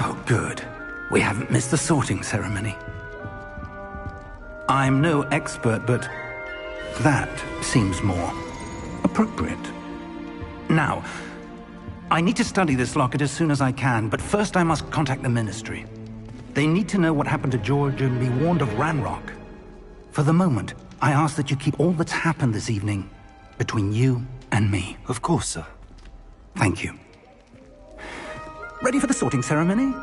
Oh, good. We haven't missed the sorting ceremony. I'm no expert, but that seems more appropriate. Now, I need to study this locket as soon as I can, but first I must contact the Ministry. They need to know what happened to George and be warned of Ranrock. For the moment, I ask that you keep all that's happened this evening between you and me. Of course, sir. Thank you. Ready for the sorting ceremony?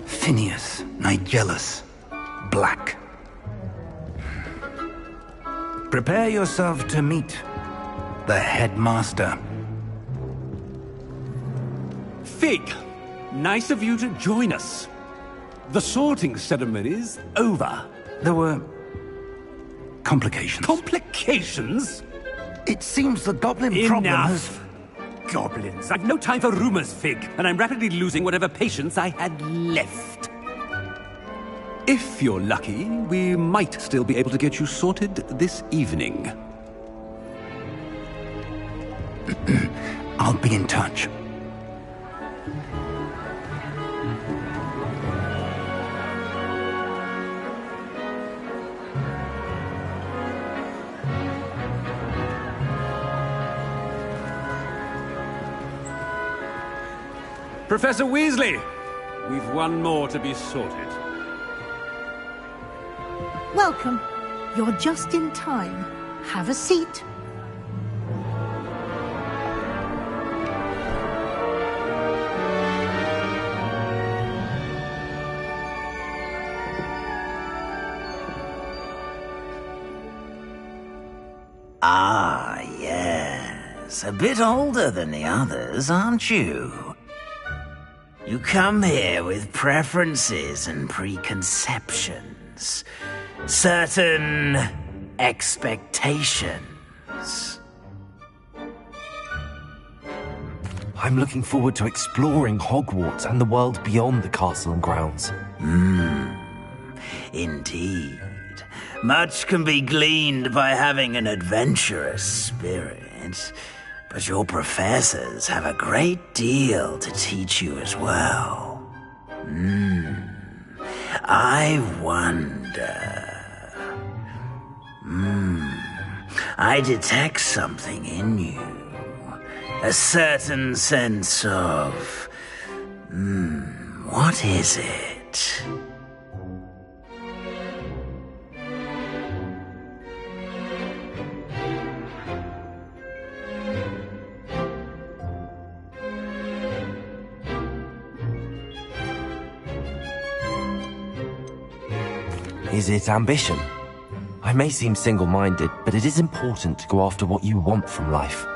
Phineas, Nigellus, Black. Prepare yourself to meet the headmaster. Fig, nice of you to join us. The sorting ceremony's over. There were complications. Complications? It seems the goblin problem has... Enough! Goblins. I've no time for rumors, Fig, and I'm rapidly losing whatever patience I had left. If you're lucky, we might still be able to get you sorted this evening. I'll be in touch. Professor Weasley, we've one more to be sorted. Welcome. You're just in time. Have a seat. Ah, yes. A bit older than the others, aren't you? You come here with preferences and preconceptions. Certain expectations. I'm looking forward to exploring Hogwarts and the world beyond the castle and grounds. Indeed. Much can be gleaned by having an adventurous spirit, but your professors have a great deal to teach you as well. I wonder... I detect something in you. A certain sense of... what is it? Is it ambition? I may seem single-minded, but it is important to go after what you want from life.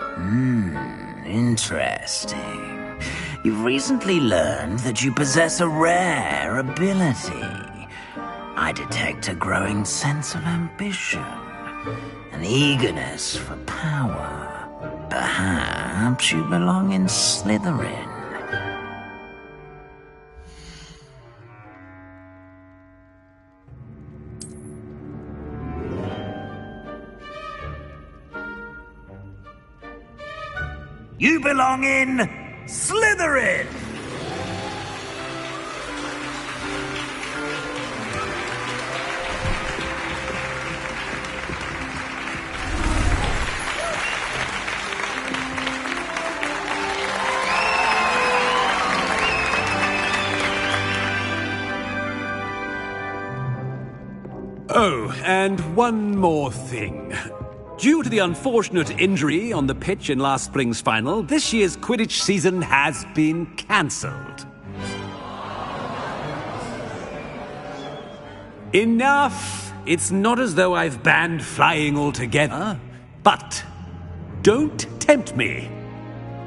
Interesting. You've recently learned that you possess a rare ability. I detect a growing sense of ambition, an eagerness for power. Perhaps you belong in Slytherin. You belong in Slytherin! Oh, and one more thing. Due to the unfortunate injury on the pitch in last spring's final, this year's Quidditch season has been cancelled. Enough! It's not as though I've banned flying altogether, but don't tempt me.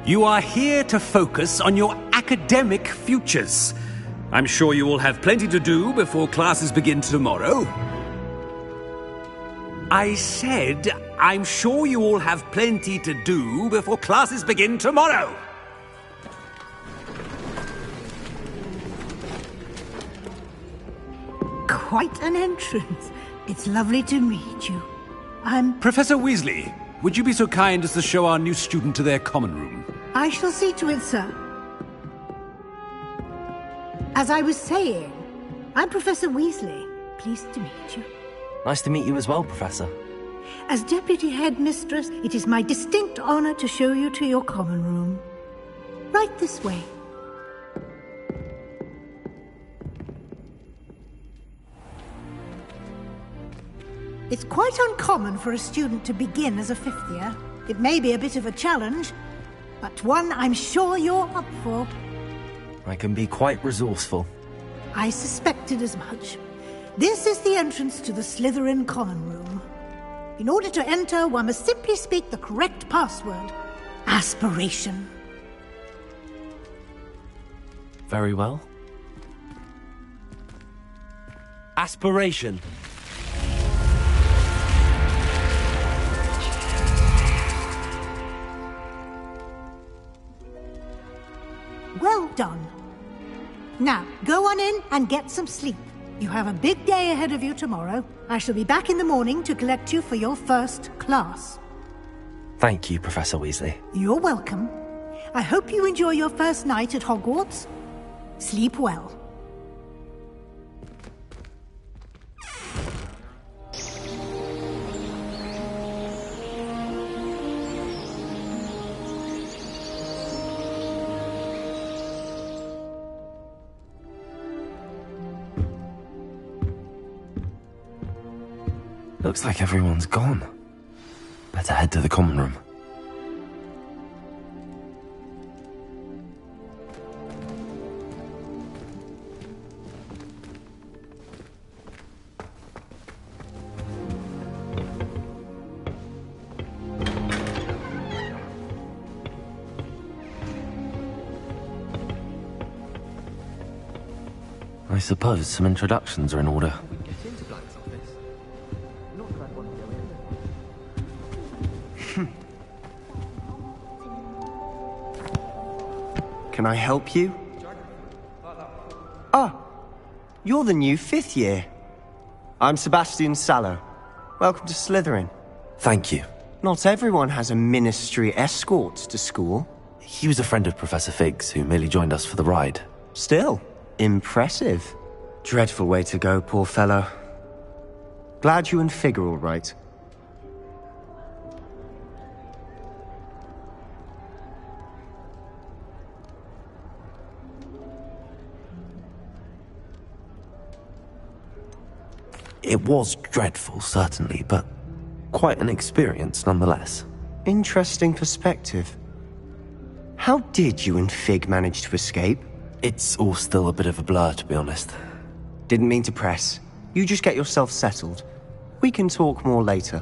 You are here to focus on your academic futures. I'm sure you will have plenty to do before classes begin tomorrow. I said I'm sure you all have plenty to do before classes begin tomorrow. Quite an entrance. It's lovely to meet you. Professor Weasley, would you be so kind as to show our new student to their common room? I shall see to it, sir. As I was saying, I'm Professor Weasley. Pleased to meet you. Nice to meet you as well, Professor. As Deputy Headmistress, it is my distinct honor to show you to your common room. Right this way. It's quite uncommon for a student to begin as a fifth year. It may be a bit of a challenge, but one I'm sure you're up for. I can be quite resourceful. I suspected as much. This is the entrance to the Slytherin common room. In order to enter, one must simply speak the correct password. Aspiration. Very well. Aspiration. Well done. Now, go on in and get some sleep. You have a big day ahead of you tomorrow. I shall be back in the morning to collect you for your first class. Thank you, Professor Weasley. You're welcome. I hope you enjoy your first night at Hogwarts. Sleep well. Looks like everyone's gone. Better head to the common room. I suppose some introductions are in order. Can I help you? Ah, you're the new fifth year. I'm Sebastian Sallow. Welcome to Slytherin. Thank you. Not everyone has a ministry escort to school. He was a friend of Professor Fig's who merely joined us for the ride. Still, impressive. Dreadful way to go, poor fellow. Glad you and Fig are all right. It was dreadful, certainly, but quite an experience nonetheless. Interesting perspective. How did you and Fig manage to escape? It's all still a bit of a blur, to be honest. Didn't mean to press. You just get yourself settled. We can talk more later.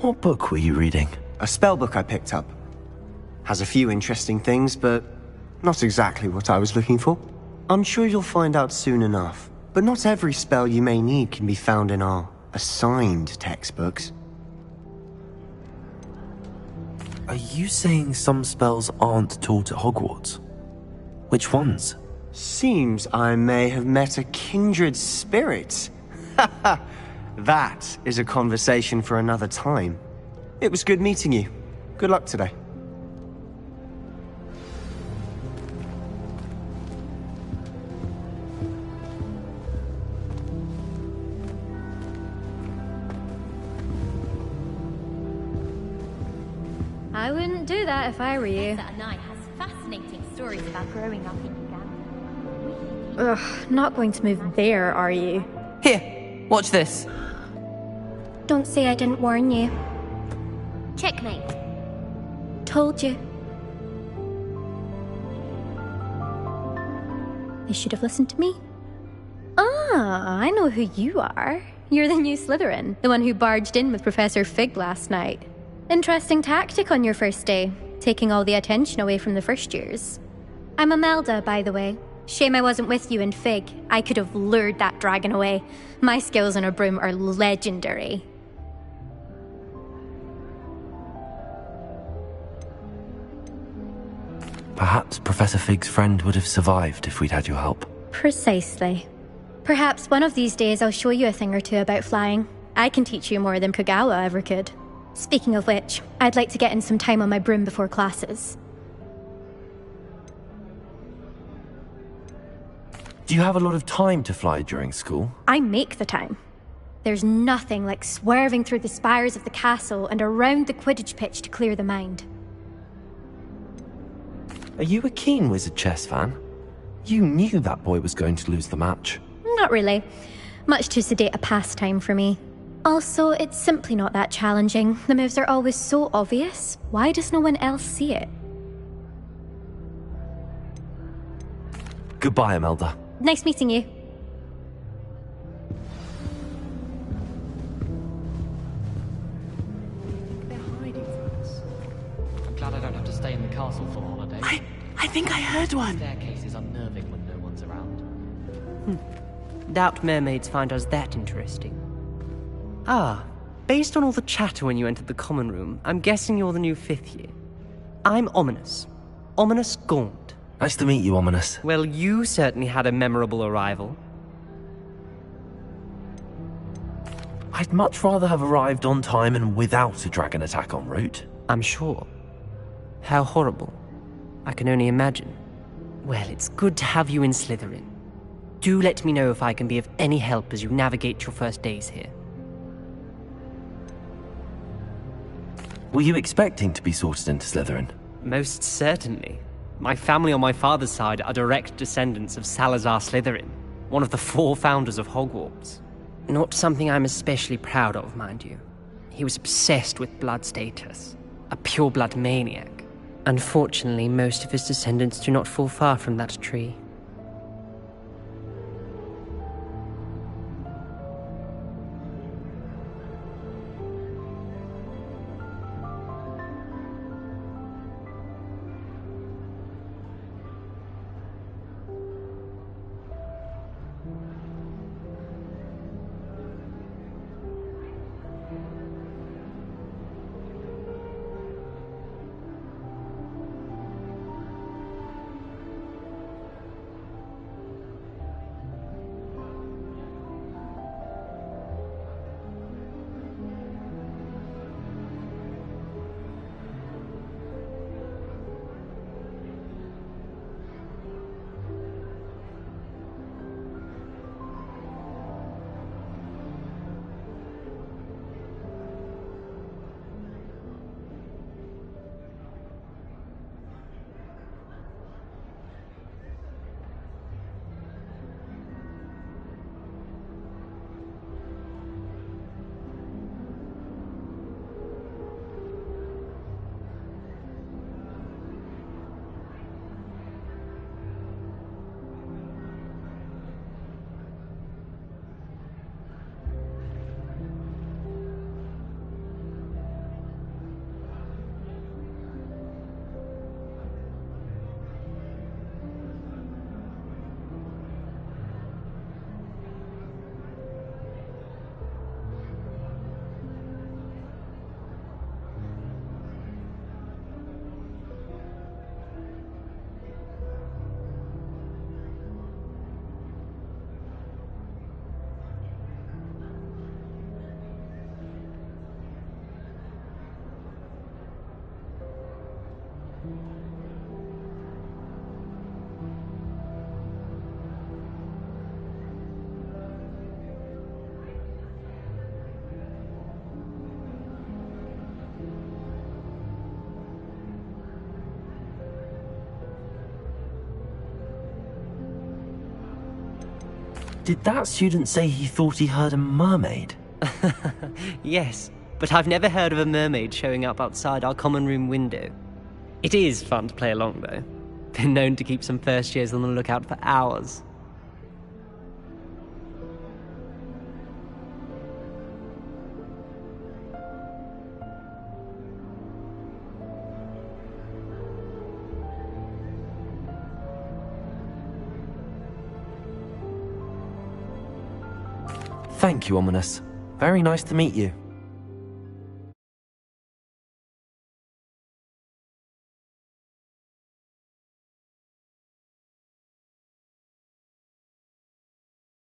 What book were you reading? A spell book I picked up. Has a few interesting things, but not exactly what I was looking for. I'm sure you'll find out soon enough. But not every spell you may need can be found in our assigned textbooks. Are you saying some spells aren't taught at Hogwarts? Which ones? Seems I may have met a kindred spirit. That is a conversation for another time. It was good meeting you. Good luck today. I wouldn't do that if I were you. Professor Anai has fascinating stories about growing up in Uganda. Ugh, not going to move there, are you? Here, watch this. Don't say I didn't warn you. Checkmate. Told you. You should have listened to me. Ah, I know who you are. You're the new Slytherin, the one who barged in with Professor Fig last night. Interesting tactic on your first day, taking all the attention away from the first years. I'm Imelda, by the way. Shame I wasn't with you in Fig. I could have lured that dragon away. My skills on a broom are legendary. Perhaps Professor Fig's friend would have survived if we'd had your help. Precisely. Perhaps one of these days I'll show you a thing or two about flying. I can teach you more than Kogawa ever could. Speaking of which, I'd like to get in some time on my broom before classes. Do you have a lot of time to fly during school? I make the time. There's nothing like swerving through the spires of the castle and around the Quidditch pitch to clear the mind. Are you a keen Wizard chess fan? You knew that boy was going to lose the match. Not really. Much too sedate a pastime for me. Also, it's simply not that challenging. The moves are always so obvious. Why does no one else see it? Goodbye, Imelda. Nice meeting you. They're hiding from us. I'm glad I don't have to stay in the castle for the holiday. I think I heard The one. staircase is unnerving when no one's around. Doubt mermaids find us that interesting. Ah, based on all the chatter when you entered the common room, I'm guessing you're the new 5th year. I'm Ominous. Ominous Gaunt. Nice to meet you, Ominous. Well, you certainly had a memorable arrival. I'd much rather have arrived on time and without a dragon attack en route. I'm sure. How horrible. I can only imagine. Well, it's good to have you in Slytherin. Do let me know if I can be of any help as you navigate your first days here. Were you expecting to be sorted into Slytherin? Most certainly. My family on my father's side are direct descendants of Salazar Slytherin, one of the 4 founders of Hogwarts. Not something I'm especially proud of, mind you. He was obsessed with blood status, a pure-blood maniac. Unfortunately, most of his descendants do not fall far from that tree. Did that student say he thought he heard a mermaid? Yes, but I've never heard of a mermaid showing up outside our common room window. It is fun to play along, though. Been known to keep some first years on the lookout for hours. Thank you, Ominous. Very nice to meet you.